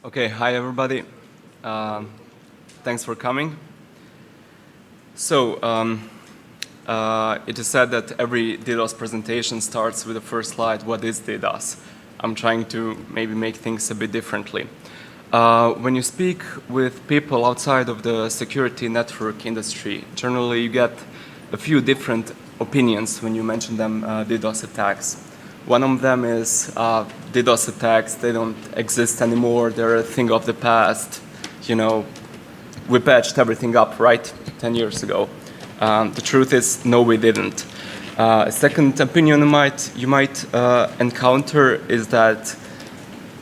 Okay, hi everybody. Thanks for coming. So, it is said that every DDoS presentation starts with the first slide, what is DDoS? I'm trying to maybe make things a bit differently. When you speak with people outside of the security network industry, generally you get a few different opinions when you mention them DDoS attacks. One of them is DDoS attacks, they don't exist anymore, they're a thing of the past. You know, we patched everything up, right, 10 years ago. The truth is, no, we didn't. A second opinion you might encounter is that,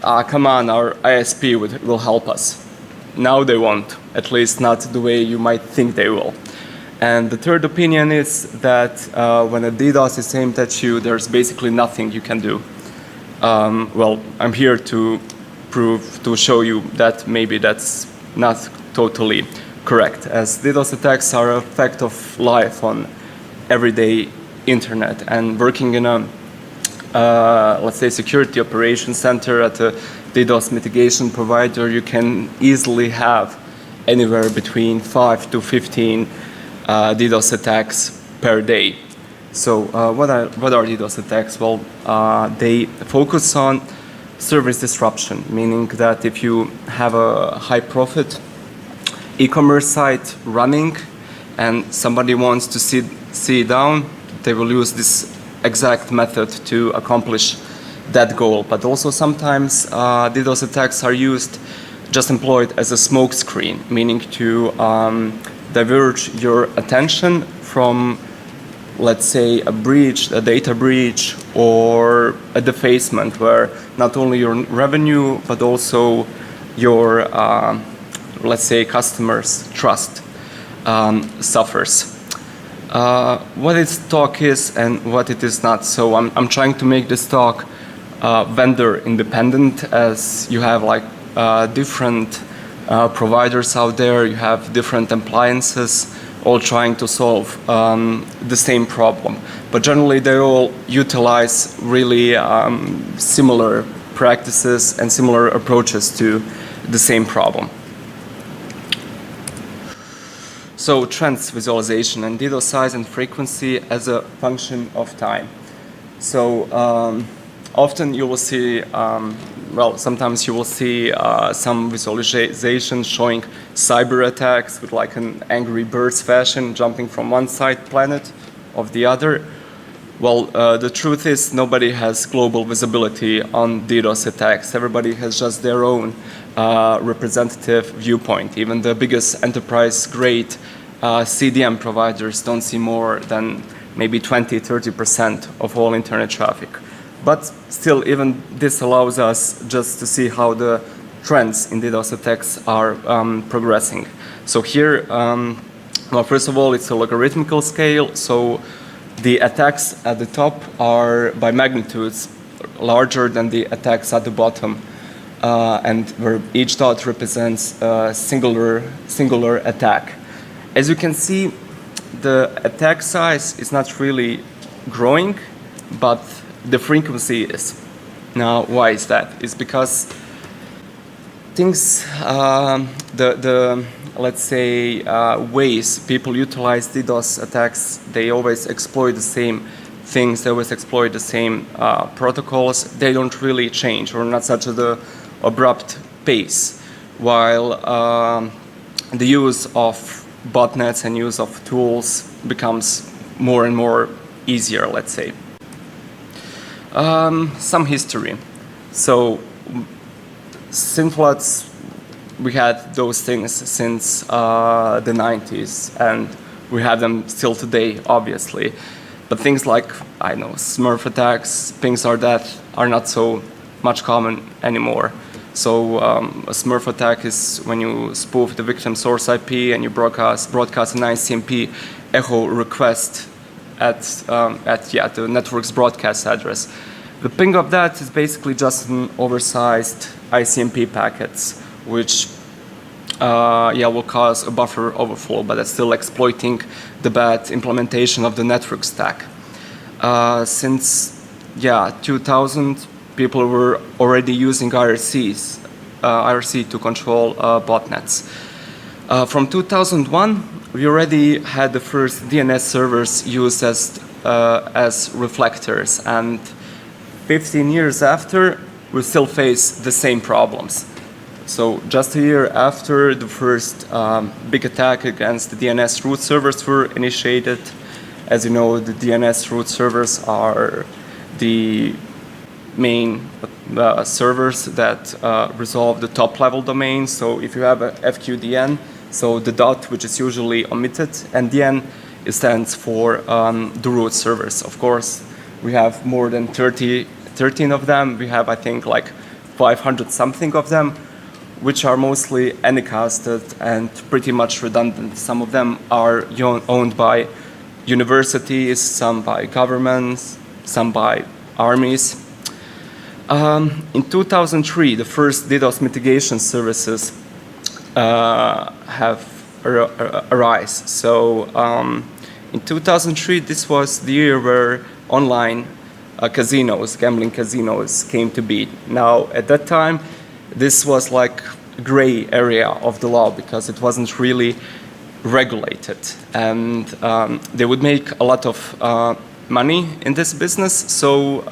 come on, our ISP will help us. Now they won't, at least not the way you might think they will. And the third opinion is that when a DDoS is aimed at you, there's basically nothing you can do. Well, I'm here to show you that maybe that's not totally correct, as DDoS attacks are a fact of life on everyday internet, and working in a, let's say, security operations center at a DDoS mitigation provider, you can easily have anywhere between 5 to 15 DDoS attacks per day. So what are DDoS attacks? Well, they focus on service disruption, meaning that if you have a high profit e-commerce site running and somebody wants to see it down, they will use this exact method to accomplish that goal. But also sometimes DDoS attacks are just employed as a smokescreen, meaning to diverge your attention from, let's say, a breach, a data breach, or a defacement where not only your revenue but also your, let's say, customers' trust suffers. What this talk is and what it is not. So I'm trying to make this talk vendor independent, as you have like different providers out there, you have different appliances, all trying to solve the same problem. But generally they all utilize really similar practices and similar approaches to the same problem. So trends visualization and DDoS size and frequency as a function of time. So often you will see, well, sometimes you will see some visualization showing cyber attacks with like an Angry Birds fashion jumping from one side planet of the other. Well, the truth is nobody has global visibility on DDoS attacks. Everybody has just their own representative viewpoint. Even the biggest enterprise-grade CDN providers don't see more than maybe 20–30% of all internet traffic. But still, even this allows us just to see how the trends in DDoS attacks are progressing. So here, well, first of all, it's a logarithmical scale. So the attacks at the top are by magnitudes larger than the attacks at the bottom, and where each dot represents a singular attack. As you can see, the attack size is not really growing, but the frequency is. Now, why is that? It's because things, let's say, ways people utilize DDoS attacks, they always exploit the same things, they always exploit the same protocols. They don't really change, or not such an abrupt pace, while the use of botnets and use of tools becomes more and more easier, let's say. Some history. So, SYN floods, we had those things since the 90s, and we have them still today, obviously. But things like, I know, Smurf attacks, things like that are not so much common anymore. So a Smurf attack is when you spoof the victim source IP and you broadcast an ICMP echo request at the network's broadcast address. The ping of that is basically just an oversized ICMP packets, which will cause a buffer overflow, but it's still exploiting the bad implementation of the network stack. Since 2000, people were already using IRCs IRC to control botnets. From 2001, we already had the first DNS servers used as reflectors, and 15 years after, we still face the same problems. So just a year after the first big attack against the DNS root servers were initiated, as you know, the DNS root servers are the main servers that resolve the top-level domains. So if you have a FQDN, so the dot, which is usually omitted, and DN, it stands for the root servers. Of course, we have more than 13 of them. We have, I think, like 500 something of them, which are mostly anycasted and pretty much redundant. Some of them are owned by universities, some by governments, some by armies. In 2003, the first DDoS mitigation services have arisen. So in 2003, this was the year where online casinos, gambling casinos, came to be. Now, at that time, this was like a gray area of the law because it wasn't really regulated, and they would make a lot of money in this business. So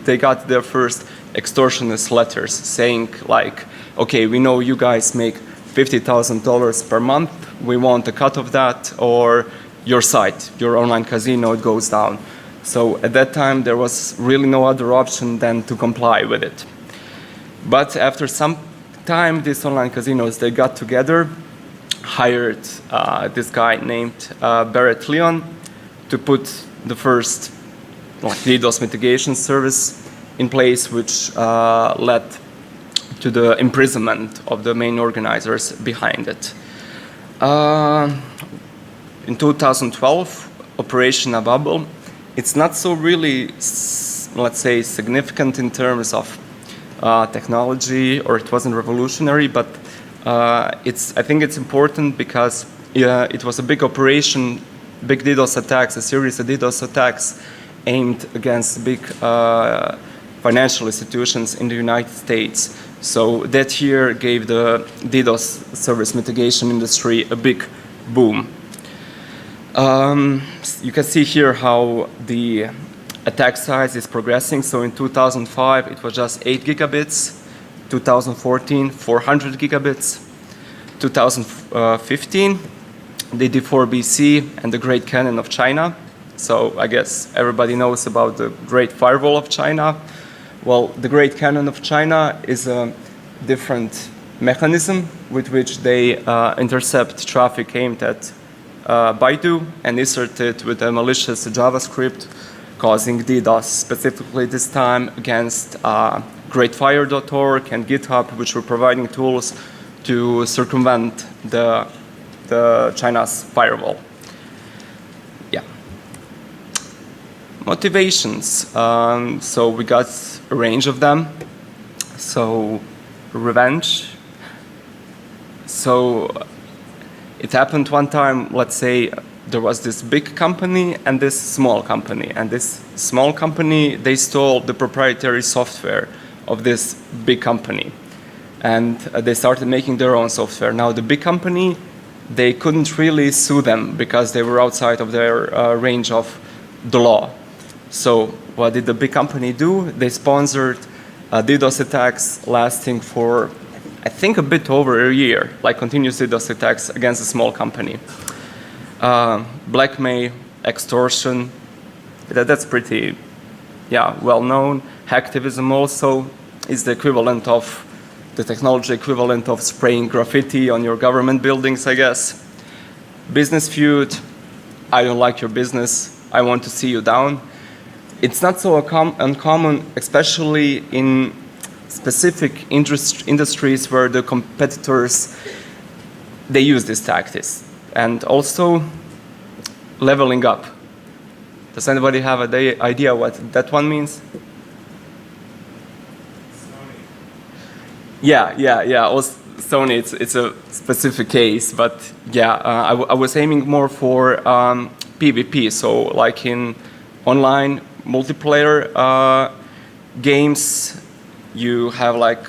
they got their first extortionist letters saying like, okay, we know you guys make $50,000 per month. We want a cut of that, or your site, your online casino, it goes down. So at that time, there was really no other option than to comply with it. But after some time, these online casinos, they got together, hired this guy named Barrett Leon to put the first DDoS mitigation service in place, which led to the imprisonment of the main organizers behind it. In 2012, Operation Abubble, it's not so really, let's say, significant in terms of technology, or it wasn't revolutionary, but I think it's important because it was a big operation, big DDoS attacks, a series of DDoS attacks aimed against big financial institutions in the United States. So that year gave the DDoS service mitigation industry a big boom. You can see here how the attack size is progressing. So in 2005, it was just 8 gigabits. 2014, 400 gigabits. 2015, the DD4BC and the Great Canyon of China. So I guess everybody knows about the Great Firewall of China. Well, the Great Canyon of China is a different mechanism with which they intercept traffic aimed at Baidu and insert it with a malicious JavaScript causing DDoS, specifically this time against GreatFire.org and GitHub, which were providing tools to circumvent the China's firewall. Yeah. Motivations. So we got a range of them. So revenge. So it happened one time, let's say there was this big company and this small company. And this small company, they stole the proprietary software of this big company. And they started making their own software. Now the big company, they couldn't really sue them because they were outside of their range of the law. So what did the big company do? They sponsored DDoS attacks lasting for, I think, a bit over a year, like continuous DDoS attacks against a small company. Blackmail, extortion, that's pretty, well known. Hacktivism also is the equivalent of, the technology equivalent of spraying graffiti on your government buildings, I guess. Business feud, I don't like your business, I want to see you down. It's not so uncommon, especially in specific industries where the competitors, they use these tactics. And also, leveling up. Does anybody have an idea what that one means? Yeah. Also, Sony, it's a specific case, but I was aiming more for PvP. So, like in online multiplayer games, you have like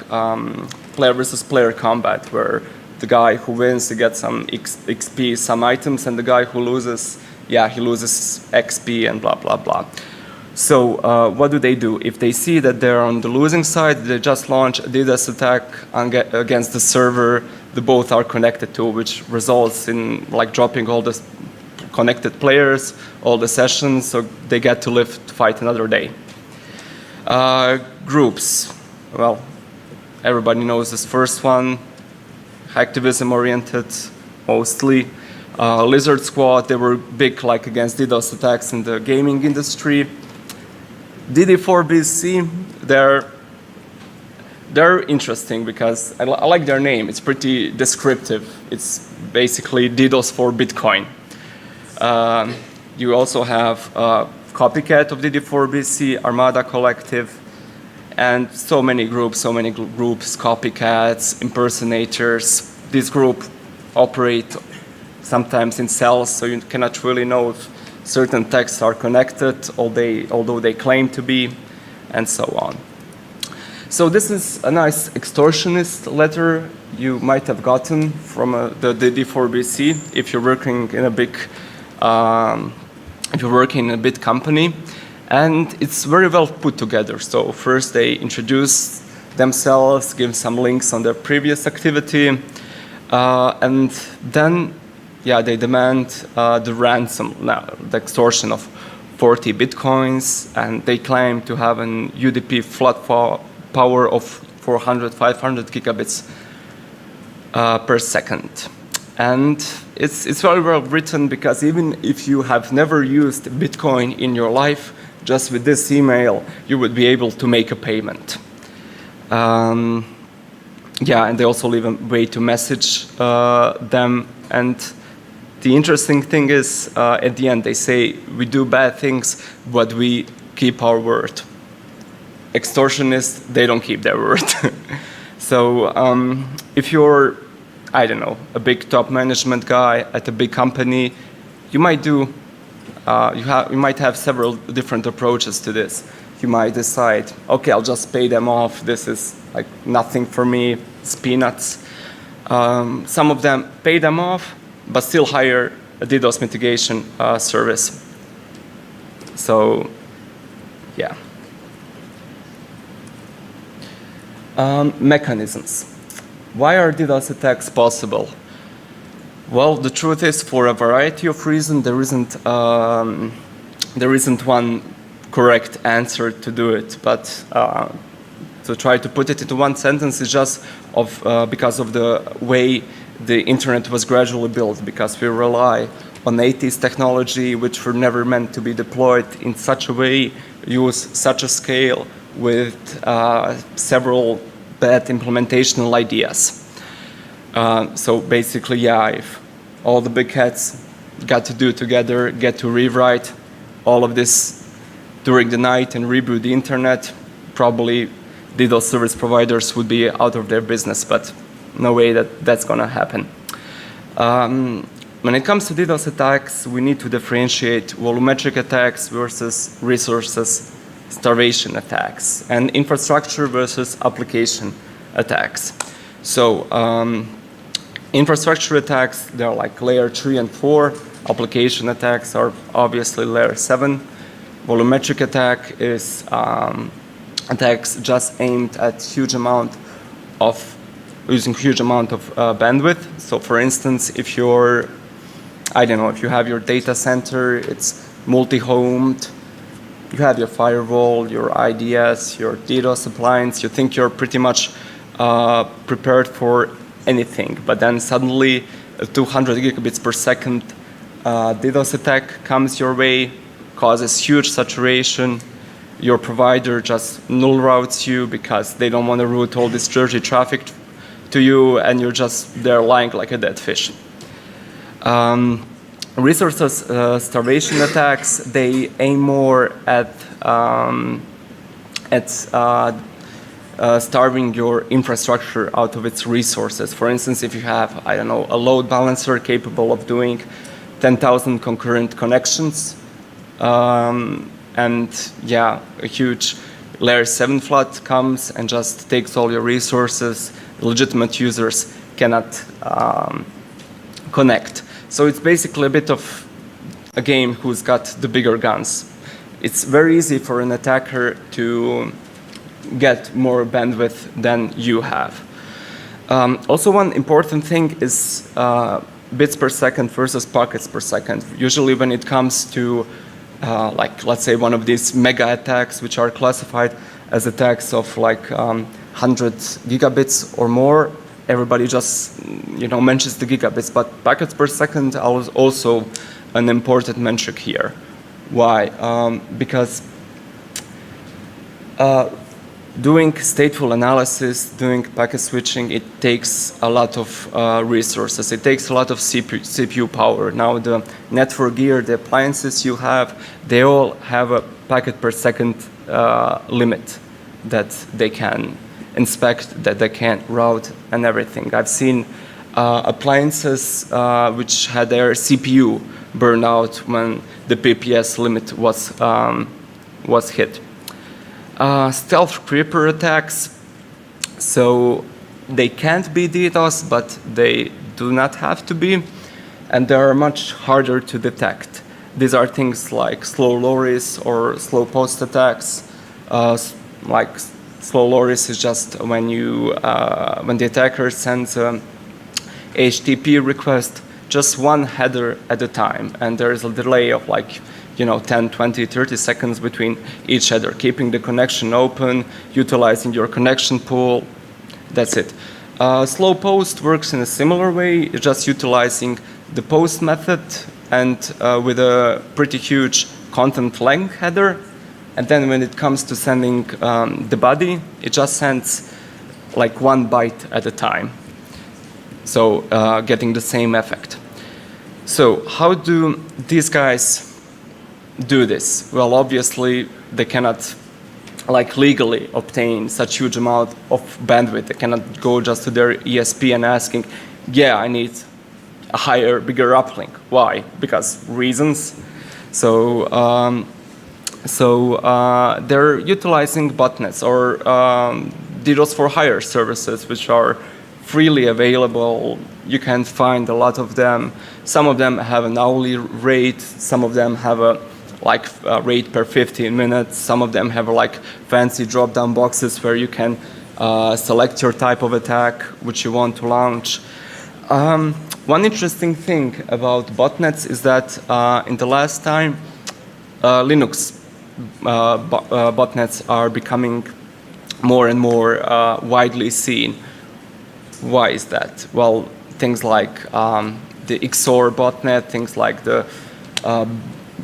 player versus player combat, where the guy who wins, he gets some XP, some items, and the guy who loses, yeah, he loses XP and blah, blah, blah. So what do? If they see that they're on the losing side, they just launch a DDoS attack against the server they both are connected to, which results in like dropping all the connected players, all the sessions, so they get to live to fight another day. Groups. Well, everybody knows this first one. Hacktivism-oriented, mostly. Lizard Squad, they were big like against DDoS attacks in the gaming industry. DD4BC, they're interesting because I like their name. It's pretty descriptive. It's basically DDoS for Bitcoin. You also have Copycat of DD4BC, Armada Collective, and so many groups, copycats, impersonators. This group operate sometimes in cells, so you cannot really know if certain texts are connected, although they claim to be, and so on. So this is a nice extortionist letter you might have gotten from the DD4BC if you're working in a big company. And it's very well put together. So first they introduce themselves, give some links on their previous activity, and then, yeah, they demand the ransom, the extortion of 40 bitcoins, and they claim to have an UDP flood power of 400, 500 gigabits per second. And it's very well written because even if you have never used Bitcoin in your life, just with this email, you would be able to make a payment. Yeah, and they also leave a way to message them. And the interesting thing is, at the end, they say, we do bad things, but we keep our word. Extortionists, they don't keep their word. So if you're, I don't know, a big top management guy at a big company, you might do you might have several different approaches to this. You might decide, okay, I'll just pay them off. This is like nothing for me. It's peanuts. Some of them pay them off, but still hire a DDoS mitigation service. So, yeah. Mechanisms. Why are DDoS attacks possible? Well, the truth is, for a variety of reasons, there isn't one correct answer to do it. But to try to put it into one sentence is just because of the way the internet was gradually built. Because we rely on 80s technology, which were never meant to be deployed in such a way, use such a scale with several bad implementational ideas. So basically, yeah, if all the big heads got to do together, get to rewrite all of this during the night and reboot the internet, probably DDoS service providers would be out of their business, but no way that that's going to happen. When it comes to DDoS attacks, we need to differentiate volumetric attacks versus resources starvation attacks, and infrastructure versus application attacks. So infrastructure attacks, they're like layer 3 and 4. Application attacks are obviously layer 7. Volumetric attack is attacks just aimed at using huge amount of bandwidth. So for instance, if you're, I don't know, if you have your data center, it's multi-homed, you have your firewall, your IDS, your DDoS appliance, you think you're pretty much prepared for anything, but then suddenly a 200 gigabits per second DDoS attack comes your way, causes huge saturation. Your provider just null routes you because they don't want to route all this dirty traffic to you, and you're just there lying like a dead fish. Resources starvation attacks, they aim more at starving your infrastructure out of its resources. For instance, if you have, I don't know, a load balancer capable of doing 10,000 concurrent connections, and yeah, a huge layer 7 flood comes and just takes all your resources, legitimate users cannot connect. So it's basically a bit of a game who's got the bigger guns. It's very easy for an attacker to get more bandwidth than you have. Also, one important thing is bits per second versus packets per second. Usually when it comes to, like, let's say one of these mega attacks, which are classified as attacks of like 100 gigabits or more, everybody just mentions the gigabits, but packets per second are also an important metric here. Why? Because doing stateful analysis, doing packet switching, it takes a lot of resources. It takes a lot of CPU power. Now the network gear, the appliances you have, they all have a packet per second limit that they can inspect, that they can route and everything. I've seen appliances which had their CPU burn out when the PPS limit was hit. Stealth creeper attacks, so they can't be DDoS, but they do not have to be, and they are much harder to detect. These are things like slow loris or slow post attacks. Like slow loris is just when the attacker sends an HTTP request, just one header at a time, and there is a delay of like 10, 20, 30 seconds between each header, keeping the connection open, utilizing your connection pool. That's it. Slow post works in a similar way, just utilizing the post method and with a pretty huge content length header. And then when it comes to sending the body, it just sends like 1 byte at a time. So getting the same effect. So how do these guys do this? Well, obviously they cannot like legally obtain such huge amount of bandwidth. They cannot go just to their ESP and asking, yeah, I need a higher, bigger uplink. Why? Because reasons. So they're utilizing botnets or DDoS for hire services, which are freely available. You can find a lot of them. Some of them have an hourly rate. Some of them have a rate per 15 minutes. Some of them have like fancy drop-down boxes where you can select your type of attack which you want to launch. One interesting thing about botnets is that in the last time, Linux botnets are becoming more and more widely seen. Why is that? Well, things like the XOR botnet, things like the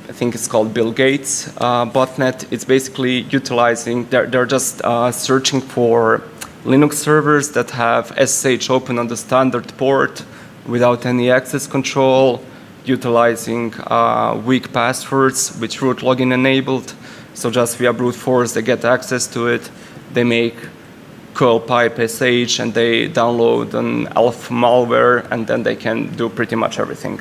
I think it's called Bill Gates botnet. It's basically utilizing, they're just searching for Linux servers that have SSH open on the standard port without any access control, utilizing weak passwords with root login enabled. So just via brute force, they get access to it. They make curl pipe SH and they download an elf malware, and then they can do pretty much everything.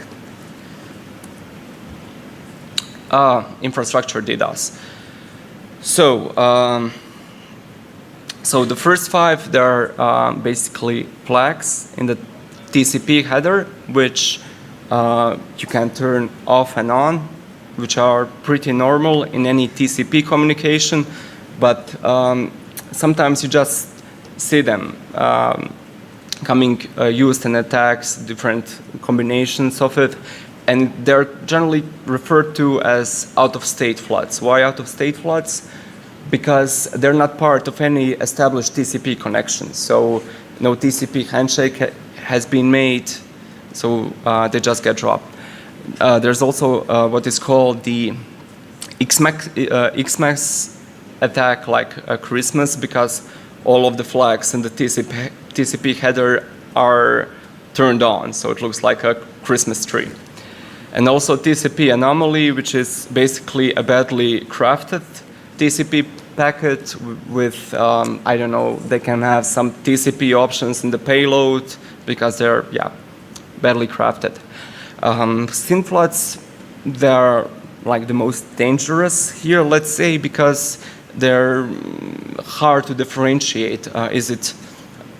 Infrastructure DDoS. So the first 5, there are basically flags in the TCP header, which you can turn off and on, which are pretty normal in any TCP communication, but sometimes you just see them coming used in attacks, different combinations of it, and they're generally referred to as out-of-state floods. Why out-of-state floods? Because they're not part of any established TCP connection. So no TCP handshake has been made, so they just get dropped. There's also what is called the Xmas attack, like Christmas, because all of the flags in the TCP header are turned on, so it looks like a Christmas tree. And also TCP anomaly, which is basically a badly crafted TCP packet with, I don't know, they can have some TCP options in the payload because they're, badly crafted. SYN floods, they're like the most dangerous here, let's say, because they're hard to differentiate. Is it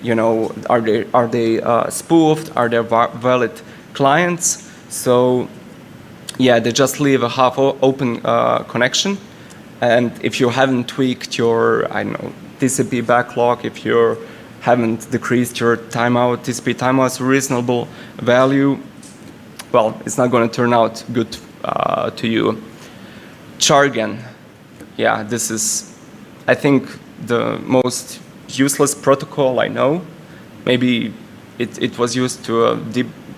are they spoofed? Are they valid clients? So yeah, they just leave a half open connection. And if you haven't tweaked your, I don't know, TCP backlog, if you haven't decreased your timeout, TCP timeouts to reasonable value, well, it's not going to turn out good to you. Jargon, yeah, this is, I think, the most useless protocol I know. Maybe it was used to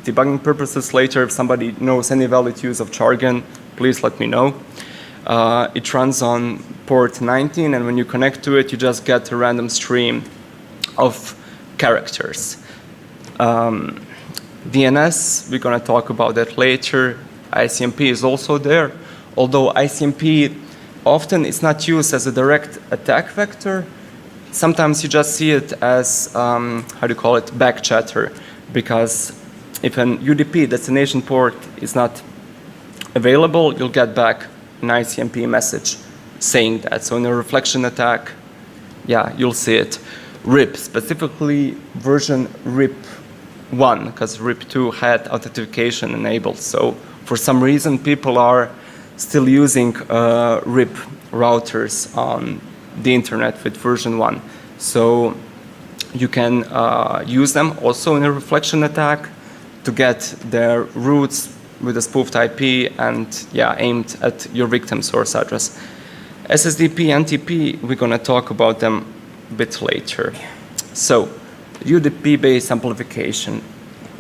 debugging purposes later. If somebody knows any valid use of jargon, please let me know. It runs on port 19, and when you connect to it, you just get a random stream of characters. DNS, we're going to talk about that later. ICMP is also there, although ICMP often is not used as a direct attack vector. Sometimes you just see it as, back chatter, because if an UDP destination port is not available, you'll get back an ICMP message saying that. So in a reflection attack, yeah, you'll see it. RIP, specifically version RIP 1, because RIP 2 had authentication enabled. So for some reason, people are still using RIP routers on the internet with version 1. So you can use them also in a reflection attack to get their routes with a spoofed IP and aimed at your victim source address. SSDP, NTP, we're going to talk about them a bit later. So UDP-based amplification,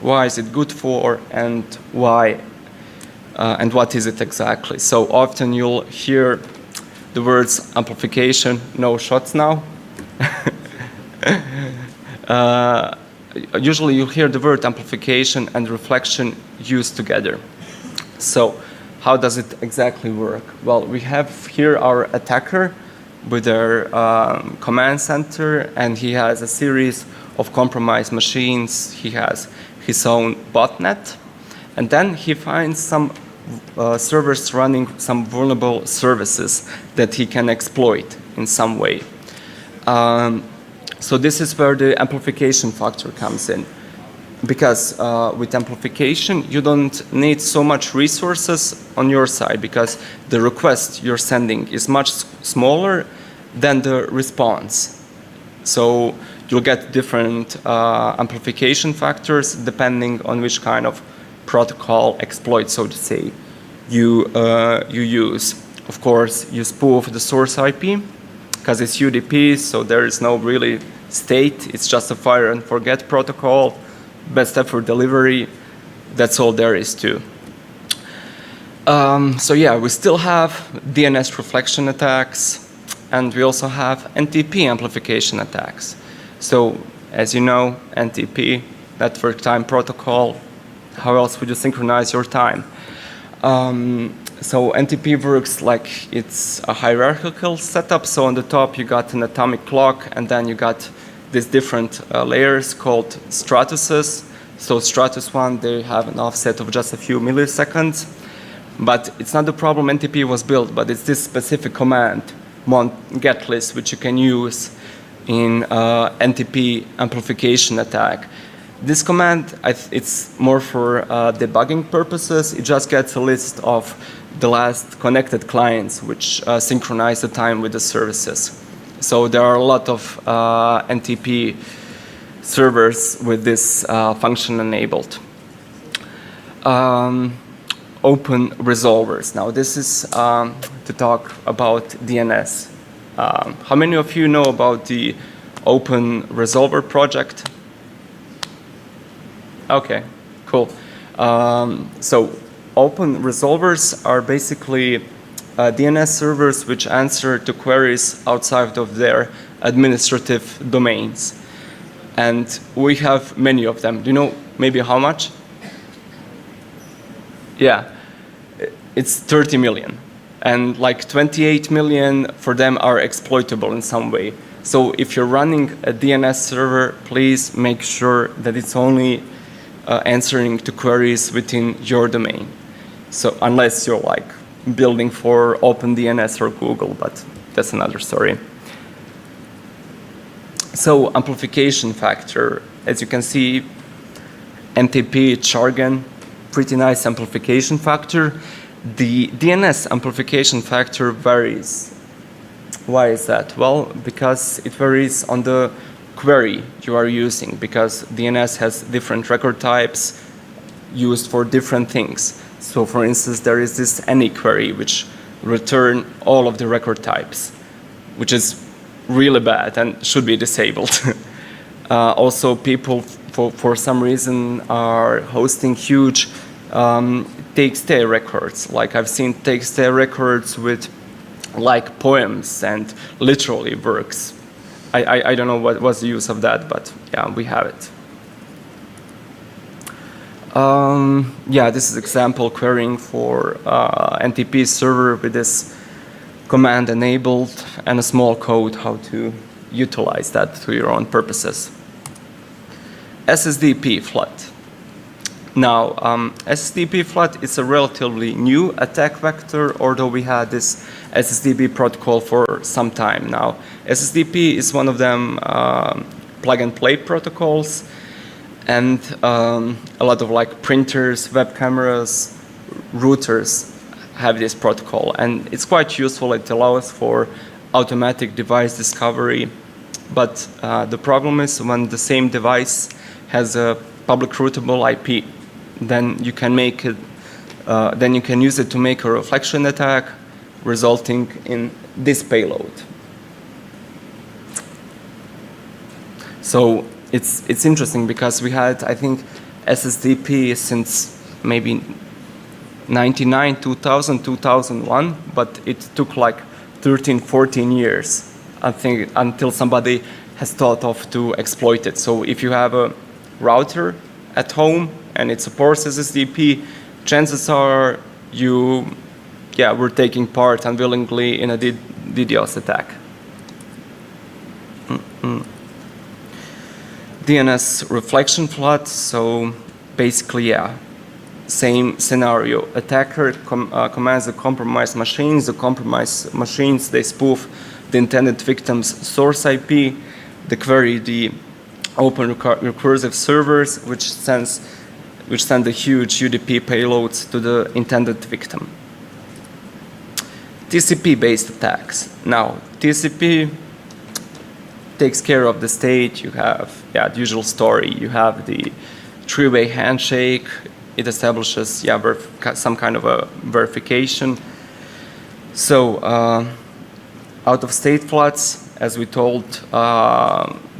why is it good for, and why, and what is it exactly? So often you'll hear the words amplification, no shots now. Usually you'll hear the word amplification and reflection used together. So how does it exactly work? Well, we have here our attacker with their command center, and he has a series of compromised machines. He has his own botnet, and then he finds some servers running some vulnerable services that he can exploit in some way. So this is where the amplification factor comes in. Because with amplification, you don't need so much resources on your side, because the request you're sending is much smaller than the response. So you'll get different amplification factors depending on which kind of protocol exploit, so to say, you use. Of course, you spoof the source IP, because it's UDP, so there is no really state. It's just a fire and forget protocol. Best effort delivery, that's all there is to. So yeah, we still have DNS reflection attacks, and we also have NTP amplification attacks. So as you know, NTP, network time protocol, how else would you synchronize your time? So NTP works like it's a hierarchical setup. So on the top you got an atomic clock, and then you got these different layers called stratuses. So stratus 1, they have an offset of just a few milliseconds. But it's not the problem NTP was built, but it's this specific command, get_list, which you can use in NTP amplification attack. This command, it's more for debugging purposes. It just gets a list of the last connected clients, which synchronize the time with the services. So there are a lot of NTP servers with this function enabled. Open resolvers. Now this is to talk about DNS. How many of you know about the Open Resolver project? Okay, cool. So open resolvers are basically DNS servers which answer to queries outside of their administrative domains. And we have many of them. Do you know maybe how much? Yeah, it's 30 million. And like 28 million for them are exploitable in some way. So if you're running a DNS server, please make sure that it's only answering to queries within your domain. So unless you're like building for OpenDNS or Google, but that's another story. So amplification factor, as you can see, MTP, jargon, pretty nice amplification factor. The DNS amplification factor varies. Why is that? Well, because it varies on the query you are using, because DNS has different record types used for different things. So for instance, there is this any query which return all of the record types, which is really bad and should be disabled. Also, people for some reason are hosting huge TXT records. Like I've seen TXT records with like poems and literally works. I don't know what was the use of that, but yeah, we have it. Yeah, this is example querying for NTP server with this command enabled and a small code how to utilize that to your own purposes. SSDP Flood. Now, SSDP Flood is a relatively new attack vector, although we had this SSDP protocol for some time now. SSDP is one of them plug-and-play protocols, and a lot of like printers, web cameras, routers have this protocol, and it's quite useful. It allows for automatic device discovery, but the problem is when the same device has a public routable IP, then you can make it, then you can use it to make a reflection attack, resulting in this payload. So it's interesting because we had, I think, SSDP since maybe 99, 2000, 2001, but it took like 13, 14 years, I think, until somebody has thought of to exploit it. So if you have a router at home and it supports SSDP, chances are you were taking part unwillingly in a DDoS attack. DNS reflection flood, so basically, same scenario. Attacker commands the compromised machines. The compromised machines, they spoof the intended victim's source IP. They query the open recursive servers, which send the huge UDP payloads to the intended victim. TCP-based attacks. Now, TCP takes care of the state. You have the usual story. You have the three-way handshake. It establishes some kind of a verification. So out-of-state floods, as we told,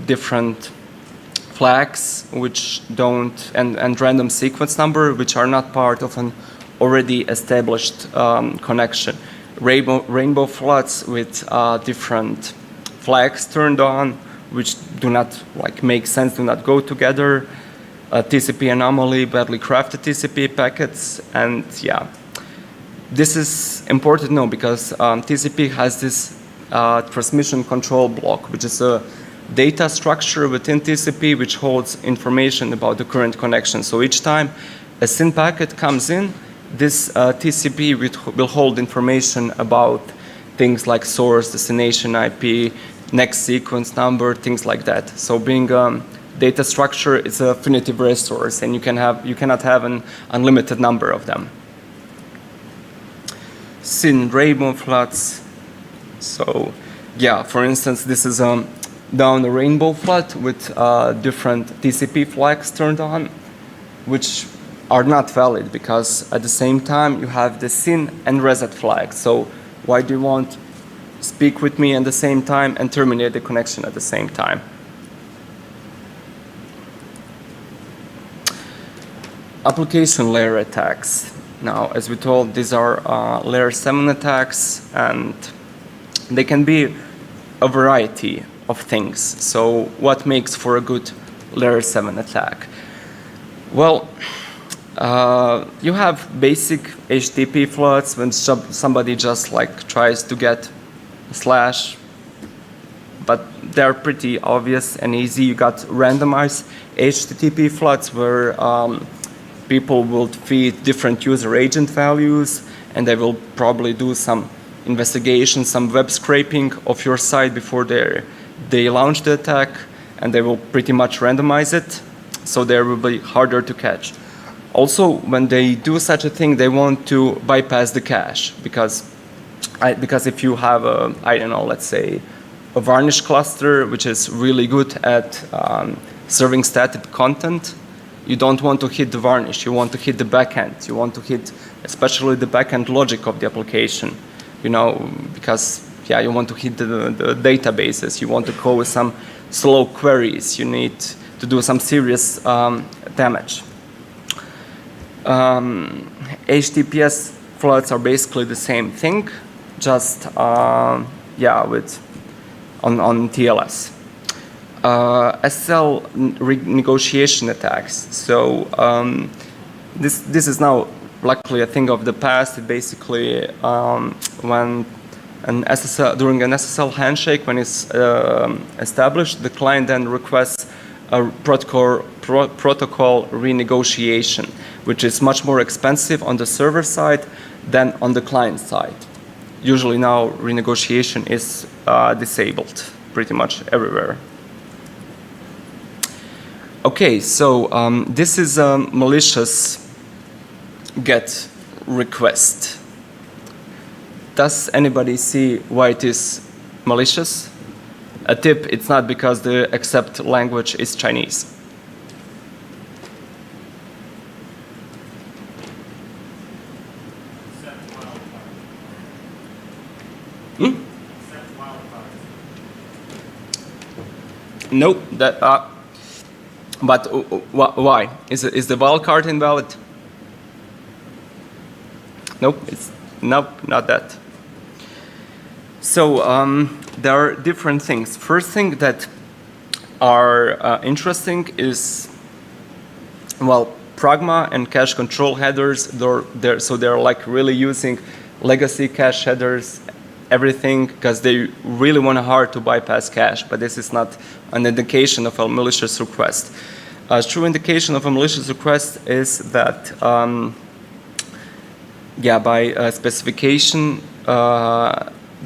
different flags which don't, and random sequence number which are not part of an already established connection. Rainbow floods with different flags turned on, which do not make sense, do not go together. TCP anomaly, badly crafted TCP packets, and this is important now because TCP has this transmission control block, which is a data structure within TCP which holds information about the current connection. So each time a SYN packet comes in, this TCP will hold information about things like source, destination IP, next sequence number, things like that. So being data structure, it's a finitive resource, and you cannot have an unlimited number of them. SYN rainbow floods. So for instance, this is down a rainbow flood with different TCP flags turned on, which are not valid because at the same time you have the SYN and reset flag. So why do you want speak with me at the same time and terminate the connection at the same time? Application layer attacks. Now, as we told, these are layer 7 attacks, and they can be a variety of things. So what makes for a good layer 7 attack? Well, you have basic HTTP floods when somebody just tries to get /, but they're pretty obvious and easy. You got randomized HTTP floods where people will feed different user agent values, and they will probably do some investigation, some web scraping of your site before they they launch the attack, and they will pretty much randomize it, so they will be harder to catch. Also, when they do such a thing, they want to bypass the cache, because if you have a, I don't know, let's say, a varnish cluster, which is really good at serving static content, you don't want to hit the varnish, you want to hit the backend. You want to hit especially the backend logic of the application, you know, because yeah, you want to hit the databases, you want to call some slow queries, you need to do some serious damage. HTTPS floods are basically the same thing, just yeah, with on TLS. SSL renegotiation attacks. So this is now luckily a thing of the past. It basically when during an SSL handshake, when it's established, the client then requests a protocol renegotiation, which is much more expensive on the server side than on the client side. Usually now renegotiation is disabled pretty much everywhere. Okay, so this is a malicious GET request. Does anybody see why it is malicious? A tip, it's not because the accept language is Chinese. Nope, that, but why? Is the wildcard invalid? Nope, nope, not that. So there are different things. First thing that are interesting is, well, Pragma and cache control headers. So they're like really using legacy cache headers, everything, because they really want hard to bypass cache. But this is not an indication of a malicious request. A true indication of a malicious request is that, yeah, by specification,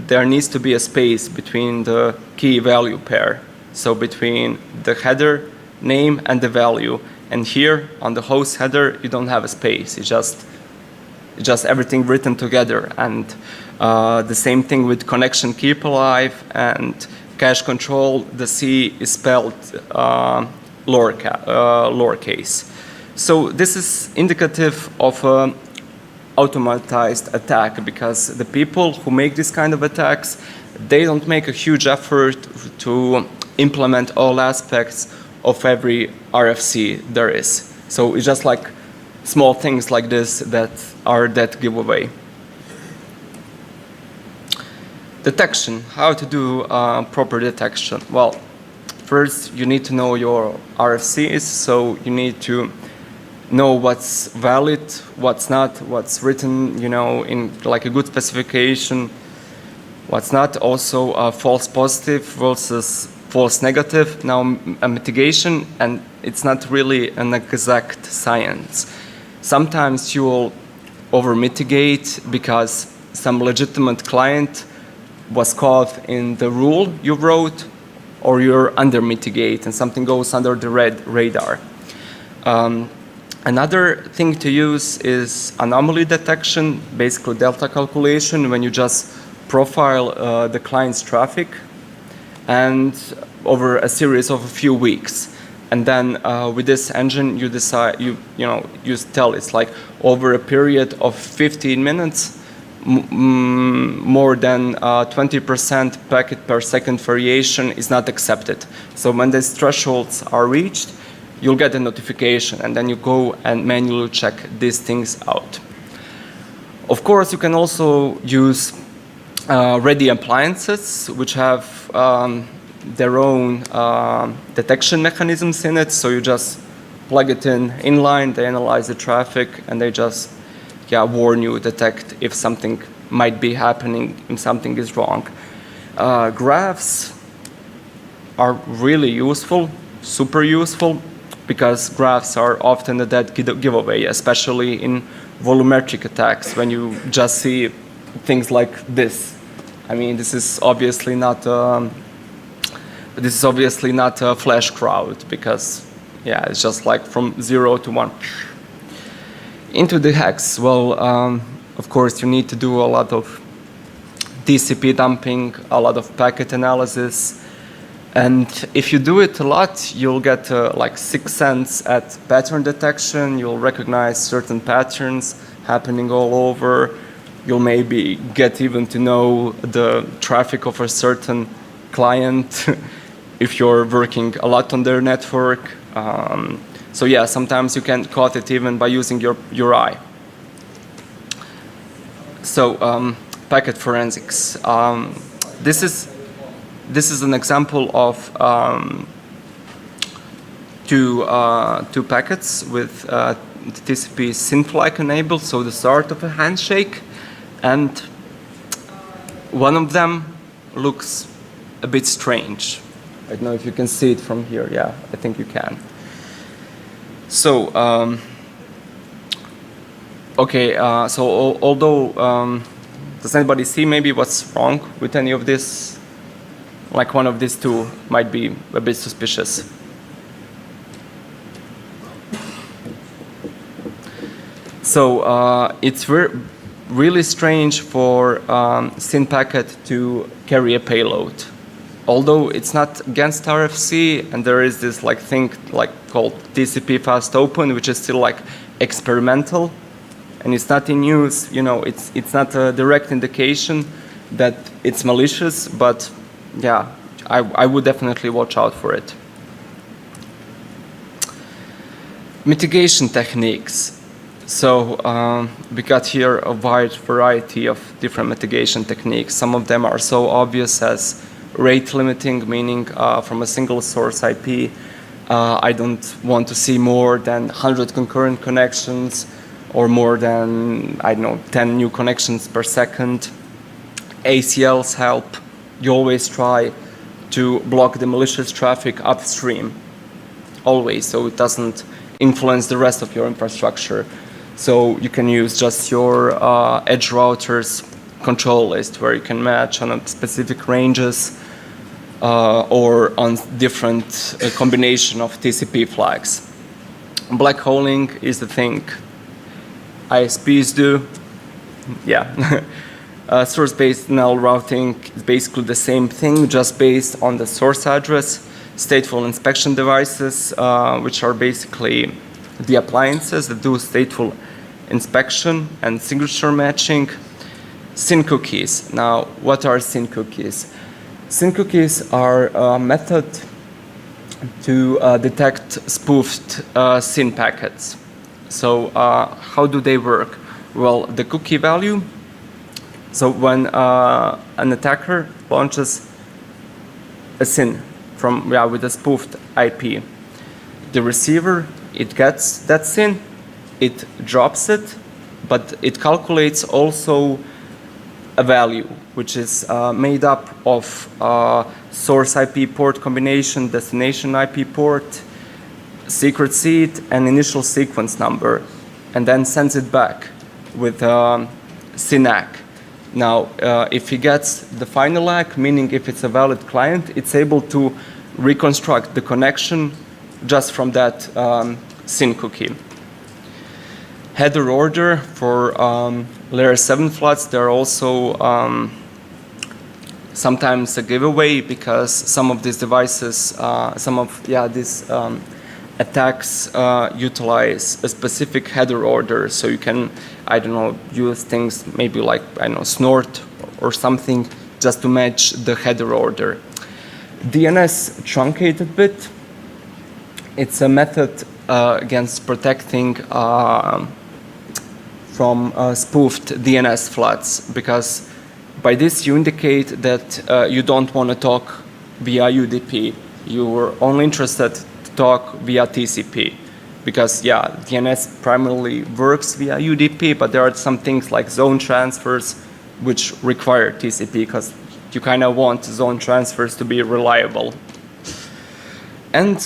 there needs to be a space between the key value pair. So between the header name and the value. And here on the host header, you don't have a space. It's just everything written together. And the same thing with connection keep alive and cache control. The C is spelled lowercase. So this is indicative of a automatized attack, because the people who make this kind of attacks, they don't make a huge effort to implement all aspects of every RFC there is. So it's just like small things like this that are that giveaway. Detection, how to do proper detection. Well, first you need to know your RFCs, so you need to know what's valid, what's not, what's written, you know, in like a good specification, what's not. Also false positive versus false negative. Now a mitigation, and it's not really an exact science. Sometimes you will over mitigate because some legitimate client was caught in the rule you wrote, or you're under mitigate and something goes under the radar. Another thing to use is anomaly detection, basically delta calculation, when you just profile the client's traffic and over a series of a few weeks. And then with this engine, you decide, you tell it's like over a period of 15 minutes, more than 20% packet per second variation is not accepted. So when these thresholds are reached, you'll get a notification, and then you go and manually check these things out. Of course, you can also use ready appliances, which have their own detection mechanisms in it. So you just plug it in inline, they analyze the traffic, and they just warn you, detect if something might be happening, if something is wrong. Graphs are really useful, super useful, because graphs are often a dead giveaway, especially in volumetric attacks, when you just see things like this. I mean, this is obviously not this is obviously not a flash crowd because, yeah, it's just like from 0 to 1. Into the hacks, well, of course, you need to do a lot of TCP dumping, a lot of packet analysis. And if you do it a lot, you'll get like 6 cents at pattern detection. You'll recognize certain patterns happening all over. You'll maybe get even to know the traffic of a certain client if you're working a lot on their network. So yeah, sometimes you can caught it even by using your eye. So packet forensics. This is an example of two packets with TCP synth-like enabled, so the start of a handshake, and one of them looks a bit strange. I don't know if you can see it from here. Yeah, I think you can. So, okay, so although, does anybody see maybe what's wrong with any of this? Like one of these two might be a bit suspicious. So it's really strange for SYN packet to carry a payload. Although it's not against RFC, and there is this like thing like called TCP fast open, which is still like experimental, and it's not in use. You know, it's not a direct indication that it's malicious, but yeah, I would definitely watch out for it. Mitigation techniques. So we got here a wide variety of different mitigation techniques. Some of them are so obvious as rate limiting, meaning from a single source IP, I don't want to see more than 100 concurrent connections or more than, I don't know, 10 new connections per second. ACLs help. You always try to block the malicious traffic upstream, always, so it doesn't influence the rest of your infrastructure. So you can use just your edge routers control list where you can match on specific ranges or on different combination of TCP flags. Black holing is the thing ISPs do. Yeah. Source-based null routing is basically the same thing, just based on the source address. Stateful inspection devices, which are basically the appliances that do stateful inspection and signature matching. SYN cookies. Now, what are SYN cookies? SYN cookies are a method to detect spoofed SYN packets. So how do they work? Well, the cookie value, so when an attacker launches a SYN from, with a spoofed IP, the receiver, it gets that SYN, it drops it, but it calculates also a value, which is made up of source IP port combination, destination IP port, secret seed, and initial sequence number, and then sends it back with SYN ACK. Now, if he gets the final ACK, meaning if it's a valid client, it's able to reconstruct the connection just from that SYN cookie. Header order for layer 7 floods, they're also sometimes a giveaway because some of these devices, these attacks utilize a specific header order. So you can, I don't know, use things maybe like, I don't know, snort or something just to match the header order. DNS truncated bit, it's a method against protecting from spoofed DNS floods, because by this you indicate that you don't want to talk via UDP. You're only interested to talk via TCP, because DNS primarily works via UDP, but there are some things like zone transfers which require TCP because you kind of want zone transfers to be reliable. And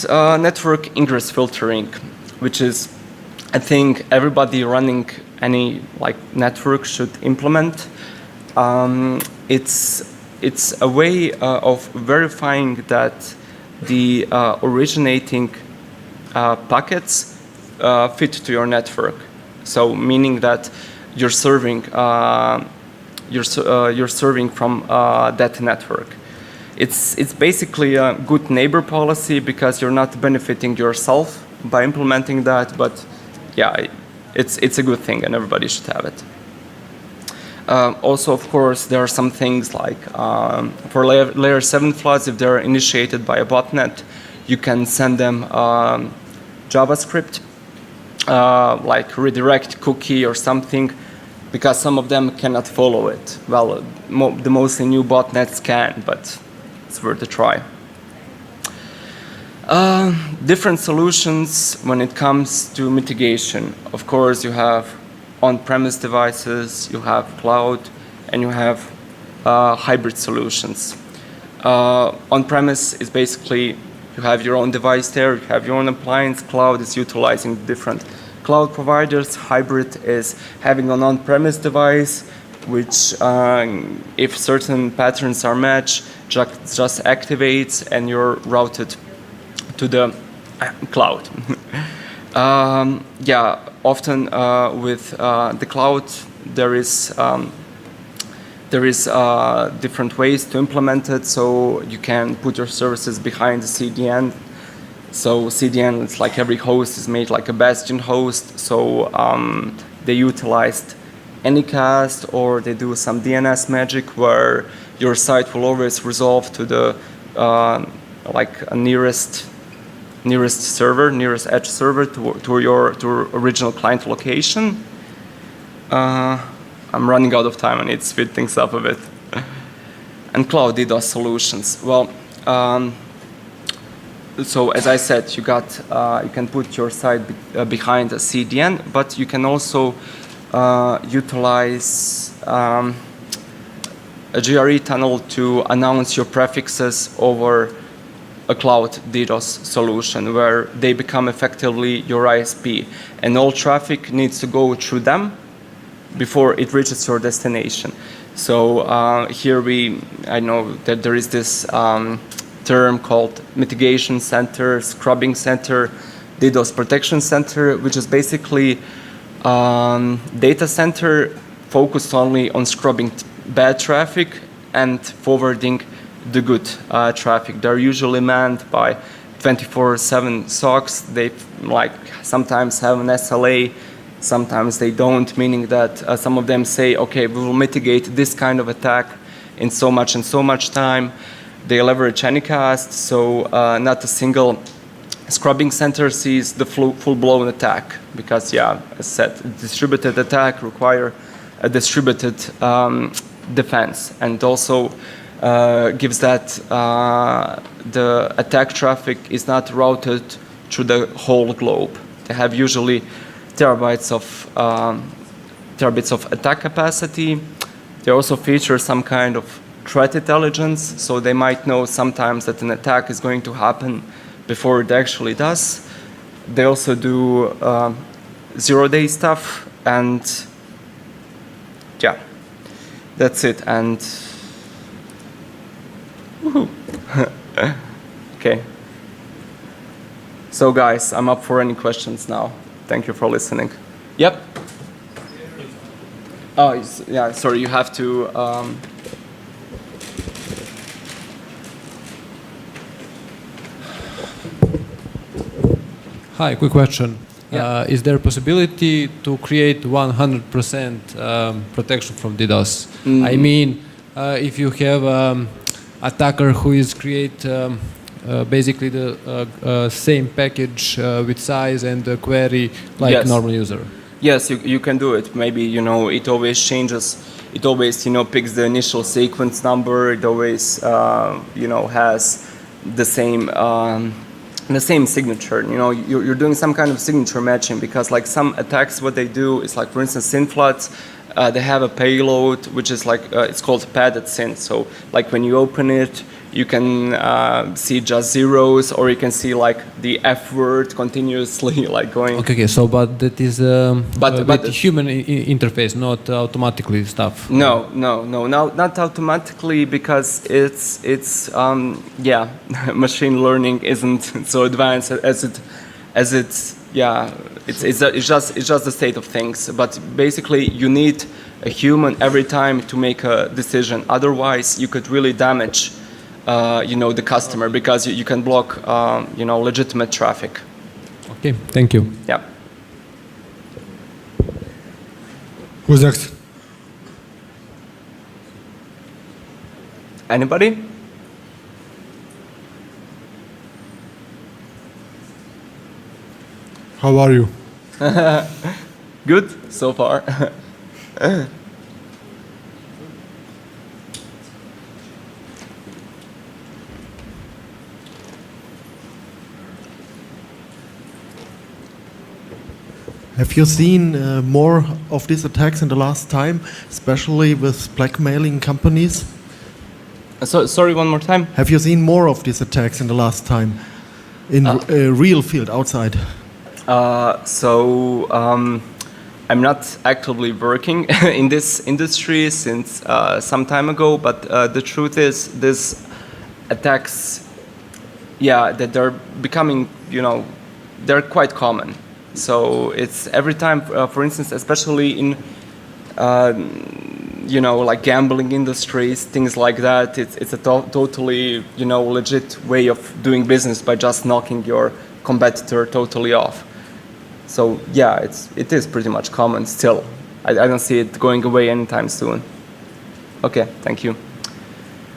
network ingress filtering, which is, I think, everybody running any network should implement. It's a way of verifying that the originating packets fit to your network. So meaning that you're serving from that network. It's basically a good neighbor policy because you're not benefiting yourself by implementing that, but yeah, it's a good thing and everybody should have it. Also, of course, there are some things like for layer 7 floods, if they're initiated by a botnet, you can send them JavaScript, like redirect cookie or something, because some of them cannot follow it. Well, the mostly new botnets can, but it's worth a try. Different solutions when it comes to mitigation. Of course, you have on-premise devices, you have cloud, and you have hybrid solutions. On-premise is basically you have your own device there, you have your own appliance. Cloud is utilizing different cloud providers. Hybrid is having an on-premise device, which if certain patterns are matched, just activates and you're routed to the cloud. Yeah, often with the cloud, there is different ways to implement it. So you can put your services behind the CDN. So CDN, it's like every host is made like a bastion host. So they utilized Anycast, or they do some DNS magic where your site will always resolve to the like a nearest server, nearest edge server to your original client location. I'm running out of time. I need to speed things up a bit. And cloud DDoS solutions. Well, so as I said, you can put your site behind a CDN, but you can also utilize a GRE tunnel to announce your prefixes over a cloud DDoS solution, where they become effectively your ISP, and all traffic needs to go through them before it reaches your destination. So here I know that there is this term called Mitigation Center, Scrubbing Center, DDoS Protection Center, which is basically data center focused only on scrubbing bad traffic and forwarding the good traffic. They're usually manned by 24/7 SOCs. They sometimes have an SLA, sometimes they don't, meaning that some of them say, okay, we will mitigate this kind of attack in so much and so much time. They leverage Anycast, so not a single scrubbing center sees the full-blown attack, because yeah, as said, distributed attack require a distributed defense, and also gives that the attack traffic is not routed through the whole globe. They have usually terabits of attack capacity. They also feature some kind of threat intelligence, so they might know sometimes that an attack is going to happen before it actually does. They also do zero-day stuff, and yeah, that's it. And woohoo. Okay. So guys, I'm up for any questions now. Thank you for listening. Yep. Oh, yeah, sorry, you have to... Hi, quick question. Yeah. Is there a possibility to create 100% protection from DDoS? I mean, if you have attacker who is create basically the same package with size and query like Yes. normal user. Yes, you can do it. Maybe, it always changes. It always, picks the initial sequence number. It always, has the same signature. You're doing some kind of signature matching, because like some attacks, what they do is like, for instance, SYN floods, they have a payload which is like, it's called padded SYN. So like when you open it, you can see just zeros, or you can see like the F word continuously like going. Okay, so but that is But human interface, not automatically stuff. No, not automatically, because it's yeah, machine learning isn't so advanced as it's yeah, it's just the state of things. But basically, you need a human every time to make a decision. Otherwise, you could really damage the customer, because you can block legitimate traffic. Okay, thank you. Yeah. Who's next? Anybody? How are you? Good so far. Have you seen more of these attacks in the last time, especially with blackmailing companies? So, sorry, one more time. Have you seen more of these attacks in the last time in real field outside? I'm not actively working in this industry since some time ago, but the truth is, these attacks, yeah, that they're becoming, they're quite common. So it's every time, for instance, especially in, like gambling industries, things like that. It's a totally, legit way of doing business by just knocking your competitor totally off. So yeah, it is pretty much common still. I don't see it going away anytime soon. Okay, thank you.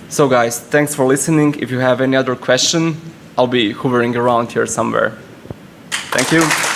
So guys, thanks for listening. If you have any other question, I'll be hovering around here somewhere. Thank you.